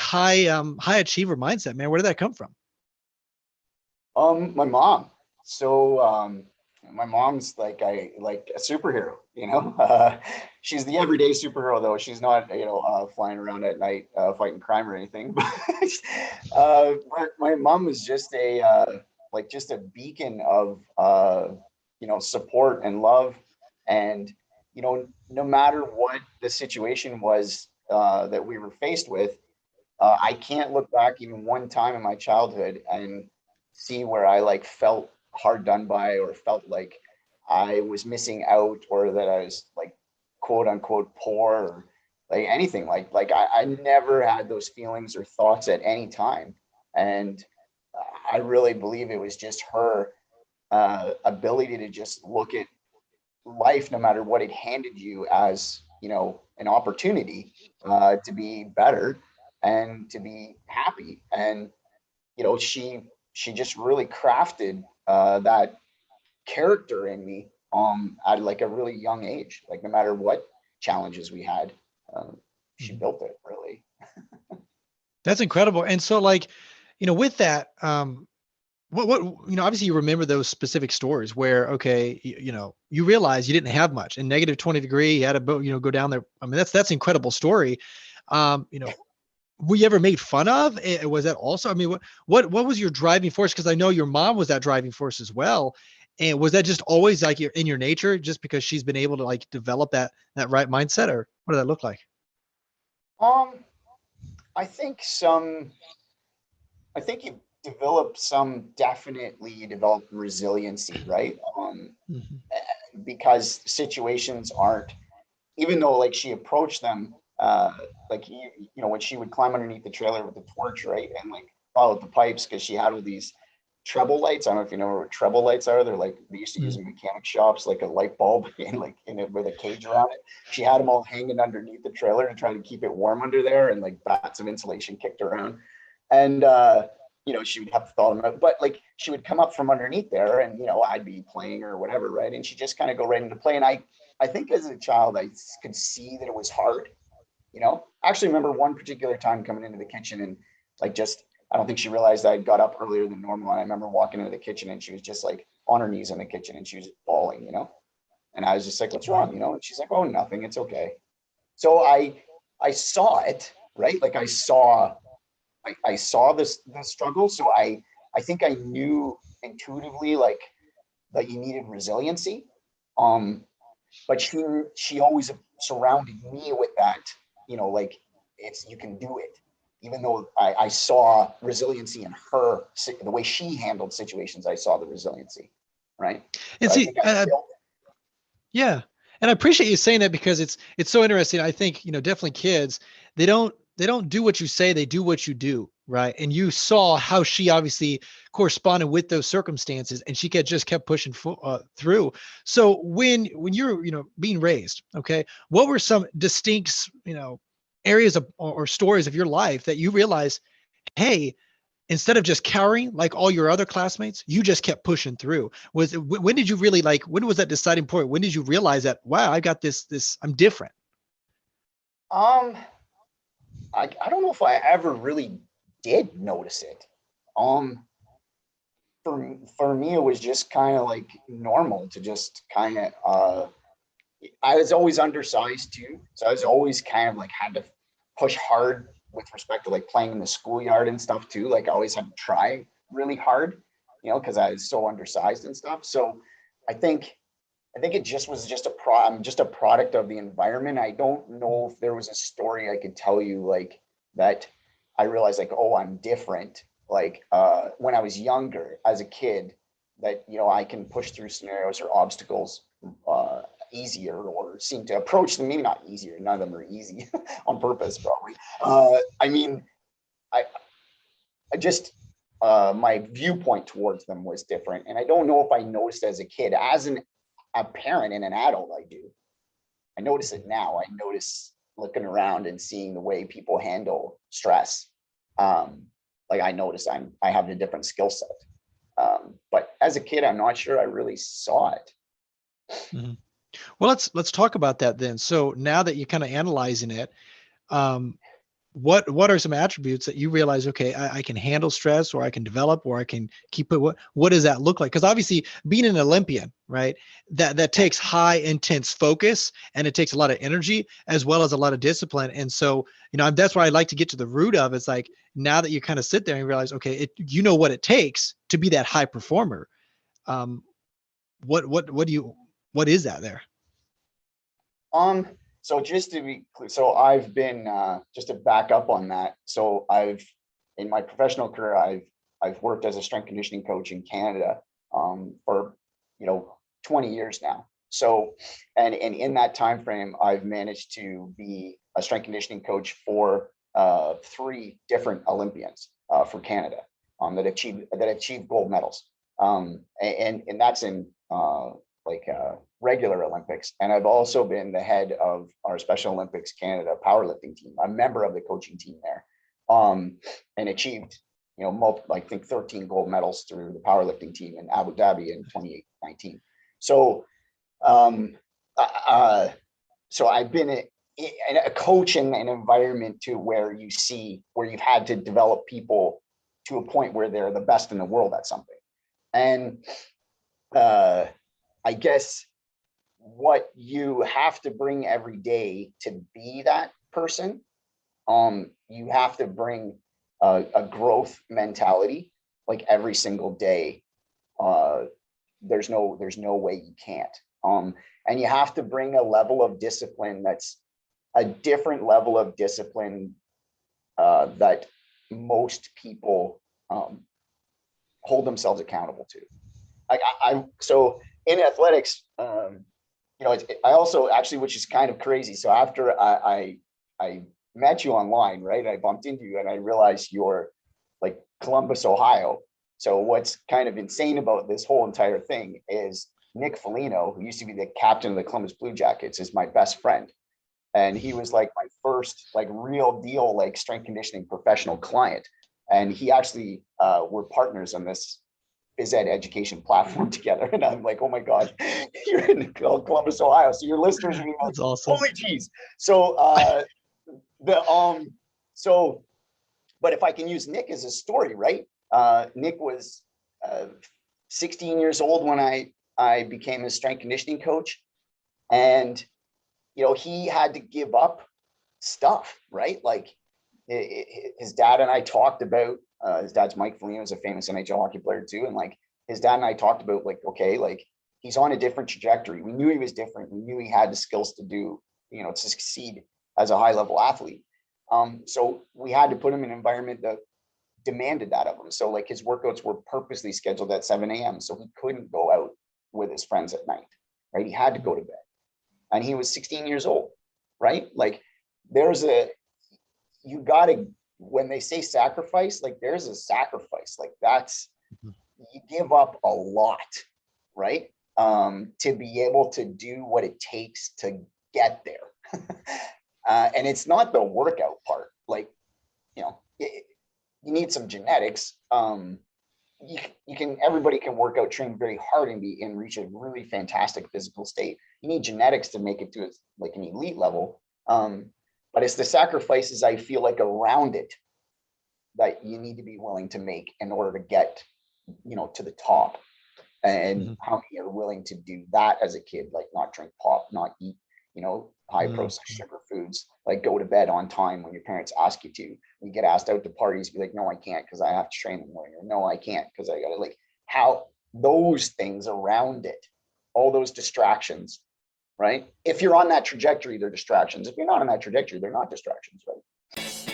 high achiever mindset, man? Where did that come from? My mom. So my mom's like a superhero, you know. She's the everyday superhero though. She's not, flying around at night fighting crime or anything. But my mom was just just a beacon of support and love. And no matter what the situation was that we were faced with, I can't look back even one time in my childhood and see where I like felt hard done by or felt like I was missing out or that I was like quote unquote poor or like anything I never had those feelings or thoughts at any time. And I really believe it was just her ability to just look at life, no matter what it handed you, as an opportunity to be better and to be happy. And she just really crafted that character in me at like a really young age. Like no matter what challenges we had, she Mhm. built it really. That's incredible. And so like, with that, what, obviously you remember those specific stories where, okay, you realize you didn't have much and negative 20 degree, you had a boat, go down there. I mean, that's incredible story. Were you ever made fun of? Was that also, I mean, what was your driving force? Cause I know your mom was that driving force as well. And was that just always like in your nature, just because she's been able to like develop that right mindset, or what did that look like? Um, I think some. I think you develop resiliency, right? Mhm. Because situations aren't, even though like she approached them, like when she would climb underneath the trailer with the torch, right, and like follow the pipes because she had all these treble lights. I don't know if you know what treble lights are. They're like they used to use Mhm. in mechanic shops, like a light bulb in it with a cage around it. She had them all hanging underneath the trailer to try to keep it warm under there, and like bats of insulation kicked around. And she would have to thaw them out, but like she would come up from underneath there, and I'd be playing or whatever, right? And she just kind of go right into play. And I think as a child, I could see that it was hard. I actually remember one particular time coming into the kitchen and like just, I don't think she realized I got up earlier than normal. And I remember walking into the kitchen and she was just like on her knees in the kitchen and she was bawling. And I was just like, what's Wow. wrong? And she's like, oh, nothing. It's okay. So I saw it, right? Like I saw the struggle. So I think I knew intuitively like that you needed resiliency. Um, but she always surrounded me with that, like you can do it. Even though I saw resiliency in her, the way she handled situations, I saw the resiliency, right? And So I see, think I built yeah. And I appreciate you saying that, because it's so interesting. I think, definitely kids, they don't do what you say, they do what you do, right? And you saw how she obviously corresponded with those circumstances, and she just kept pushing through. So when you're, being raised, okay, what were some distinct, areas of or stories of your life that you realize, hey, instead of just cowering like all your other classmates, you just kept pushing through? When did you really, like, when was that deciding point? When did you realize that, wow, I got this, I'm different? um I don't know if I ever really did notice it. Um for me it was just kind of like normal to just kind of I was always undersized too, so I was always kind of like had to push hard with respect to like playing in the schoolyard and stuff too. Like I always had to try really hard, because I was so undersized and stuff. So I think I think it just was just I'm just a product of the environment. I don't know if there was a story I could tell you like that I realized like, oh, I'm different. Like when I was younger as a kid, that I can push through scenarios or obstacles easier or seem to approach them. Maybe not easier. None of them are easy on purpose, probably. I mean, I I just my viewpoint towards them was different, and I don't know if I noticed as a kid. As a parent and an adult, I do. I notice it now. I notice looking around and seeing the way people handle stress. Um, like I notice I have a different skill set. But as a kid, I'm not sure I really saw it. Mhm. Well, let's talk about that then. So now that you're kind of analyzing it, um, what are some attributes that you realize, okay, I can handle stress, or I can develop, or I can keep it? What does that look like? Because obviously being an Olympian, right, that takes high intense focus, and it takes a lot of energy as well as a lot of discipline. And so, that's where I like to get to the root of. It's like, now that you kind of sit there and realize, okay, you know what it takes to be that high performer. Um, what is that there? So just to be clear, so I've been just to back up on that. So in my professional career, I've worked as a strength conditioning coach in Canada for 20 years now. So and in that time frame, I've managed to be a strength conditioning coach for 3 different Olympians for Canada that achieved gold medals. And that's in regular Olympics. And I've also been the head of our Special Olympics Canada powerlifting team, a member of the coaching team there, and achieved, I think 13 gold medals through the powerlifting team in Abu Dhabi in 2019. So, so I've been a coach in an environment where you've had to develop people to a point where they're the best in the world at something. And I guess what you have to bring every day to be that person, you have to bring a growth mentality, like every single day. There's no way you can't. And you have to bring a level of discipline that's a different level of discipline that most people hold themselves accountable to. So in athletics, I also actually, which is kind of crazy. So after I met you online, right? I bumped into you and I realized you're like Columbus, Ohio. So what's kind of insane about this whole entire thing is Nick Foligno, who used to be the captain of the Columbus Blue Jackets, is my best friend. And he was like my first like real deal, like strength conditioning professional client. And he actually were partners on this phys ed education platform together. And I'm like, oh my God, you're in Columbus, Ohio. So your listeners are being like, That's awesome. holy geez. So but if I can use Nick as a story, right? Nick was 16 years old when I became a strength conditioning coach. And, he had to give up stuff, right? Like his dad and I talked about, his dad's Mike Foligno, is a famous NHL hockey player too. And like his dad and I talked about like, okay, like he's on a different trajectory. We knew he was different. We knew he had the skills to do, to succeed as a high level athlete. So we had to put him in an environment that demanded that of him. So like his workouts were purposely scheduled at 7 a.m. So he couldn't go out with his friends at night, right? He had to go to bed. And he was 16 years old, right? Like you gotta, when they say sacrifice, like there's a sacrifice, like you give up a lot, right? To be able to do what it takes to get there. And it's not the workout part. Like, you need some genetics. Everybody can work out, train very hard and reach a really fantastic physical state. You need genetics to make it to like an elite level. But it's the sacrifices I feel like around it that you need to be willing to make in order to get, to the top. And how many are willing to do that as a kid, like not drink pop, not eat, high processed sugar foods, like go to bed on time when your parents ask you to. You get asked out to parties, be like, no, I can't because I have to train in the morning, or no, I can't because I gotta, like, how those things around it, all those distractions, right? If you're on that trajectory, they're distractions. If you're not on that trajectory, they're not distractions, right?